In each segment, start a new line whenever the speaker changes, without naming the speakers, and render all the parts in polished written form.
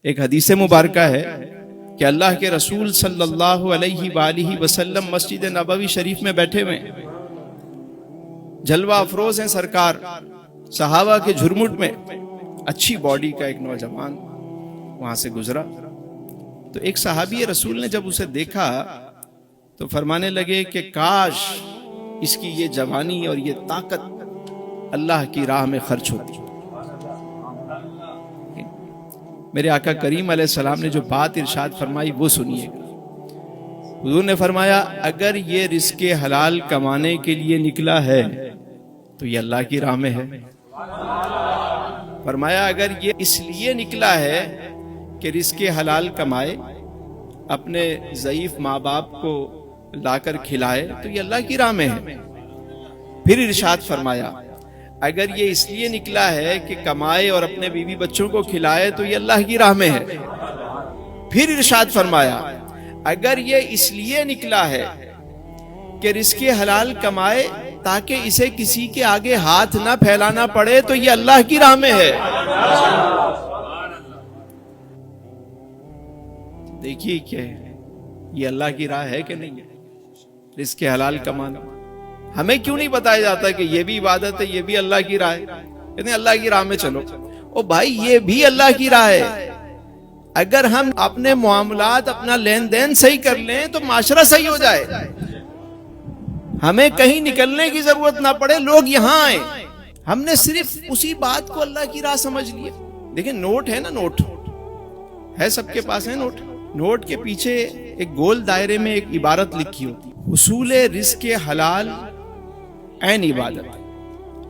ایک حدیث مبارکہ ہے کہ اللہ کے رسول صلی اللہ علیہ وآلہ وسلم مسجد نبوی شریف میں بیٹھے ہوئے ہیں، جلوہ افروز ہیں سرکار، صحابہ کے جھرمٹ میں اچھی باڈی کا ایک نوجوان وہاں سے گزرا، تو ایک صحابی رسول نے جب اسے دیکھا تو فرمانے لگے کہ کاش اس کی یہ جوانی اور یہ طاقت اللہ کی راہ میں خرچ ہوتی۔ میرے آقا کریم علیہ السلام نے جو بات ارشاد فرمائی وہ سنیے گا۔ حضور نے فرمایا اگر یہ رزق حلال کمانے کے لیے نکلا ہے تو یہ اللہ کی راہ میں ہے۔ فرمایا اگر یہ اس لیے نکلا ہے کہ رزق حلال کمائے، اپنے ضعیف ماں باپ کو لا کر کھلائے، تو یہ اللہ کی راہ میں ہے۔ پھر ارشاد فرمایا اگر یہ اس لیے نکلا ہے کہ کمائے اور اپنے بیوی بچوں کو کھلائے تو یہ اللہ کی راہ میں ہے۔ پھر ارشاد فرمایا اگر یہ اس لیے نکلا ہے کہ رزق حلال کمائے تاکہ اسے کسی کے آگے ہاتھ نہ پھیلانا پڑے تو یہ اللہ کی راہ میں ہے۔ دیکھیے کہ یہ اللہ کی راہ ہے کہ نہیں ہے رزق حلال کمانا۔ ہمیں کیوں نہیں بتایا جاتا کہ یہ بھی عبادت ہے، یہ بھی اللہ کی راہ ہے؟ کہتے ہیں اللہ کی راہ میں چلو۔ او بھائی یہ بھی اللہ کی راہ ہے۔ اگر ہم اپنے معاملات، اپنا لین دین صحیح کر لیں تو معاشرہ صحیح ہو جائے، ہمیں کہیں نکلنے کی ضرورت نہ پڑے، لوگ یہاں آئیں۔ ہم نے صرف اسی بات کو اللہ کی راہ سمجھ لیا۔ دیکھیں نوٹ ہے نا، نوٹ ہے، سب کے پاس ہے نوٹ۔ نوٹ کے پیچھے ایک گول دائرے میں ایک عبارت لکھی ہوتی، حصول رزق حلال عین عبادت۔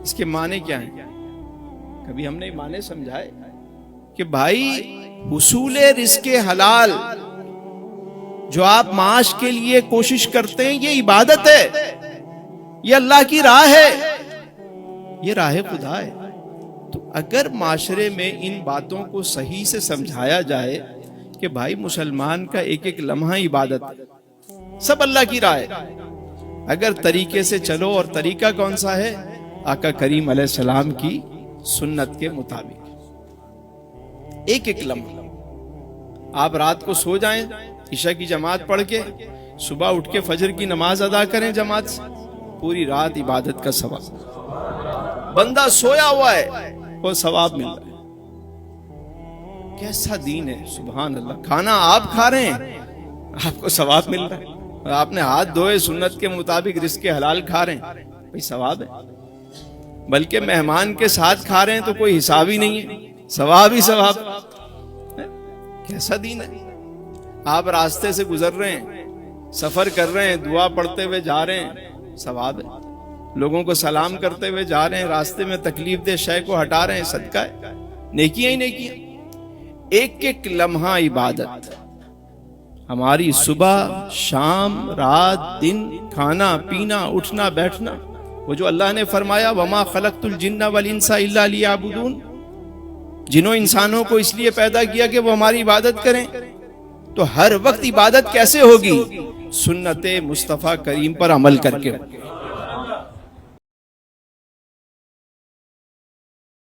اس کے معنی کیا ہیں؟ کبھی ہم نے معنی سمجھائے کہ بھائی حصول رزق حلال جو آپ معاش کے لیے کوشش کرتے ہیں یہ عبادت ہے، یہ اللہ کی راہ ہے، یہ راہ خدا ہے۔ تو اگر معاشرے میں ان باتوں کو صحیح سے سمجھایا جائے کہ بھائی مسلمان کا ایک ایک لمحہ عبادت ہے، سب اللہ کی راہ ہے، اگر طریقے سے چلو، اور طریقہ کون سا ہے؟ آقا کریم علیہ السلام کی سنت کے مطابق۔ ایک ایک لمحہ آپ رات کو سو جائیں، عشاء کی جماعت پڑھ کے صبح اٹھ کے فجر کی نماز ادا کریں جماعت سے، پوری رات عبادت کا ثواب۔ بندہ سویا ہوا ہے وہ ثواب مل رہا ہے۔ کیسا دین ہے، سبحان اللہ۔ کھانا آپ کھا رہے ہیں، آپ کو ثواب مل رہا ہے۔ آپ نے ہاتھ دھوئے سنت کے مطابق رزق حلال کھا رہے ہیں، کوئی ثواب ہے؟ بلکہ مہمان کے ساتھ کھا رہے ہیں تو کوئی حساب ہی نہیں ہے، ثواب ہی ثواب۔ کیسا دین ہے؟ آپ راستے سے گزر رہے ہیں، سفر کر رہے ہیں، دعا پڑھتے ہوئے جا رہے ہیں، ثواب ہے۔ لوگوں کو سلام کرتے ہوئے جا رہے ہیں، راستے میں تکلیف دہ شے کو ہٹا رہے ہیں، صدقہ ہے، نیکیاں ہی نیکیاں۔ ایک ایک لمحہ عبادت، ہماری صبح، شام، رات، دن، کھانا پینا، اٹھنا بیٹھنا، وہ جو اللہ نے فرمایا وَمَا خَلَقْتُ الْجِنَّ وَالْإِنسَ إِلَّا لِيَعْبُدُونَ، جنوں انسانوں کو اس لیے پیدا کیا کہ وہ ہماری عبادت کریں۔ تو ہر وقت عبادت کیسے ہوگی؟ سنت مصطفیٰ کریم پر عمل کر کے۔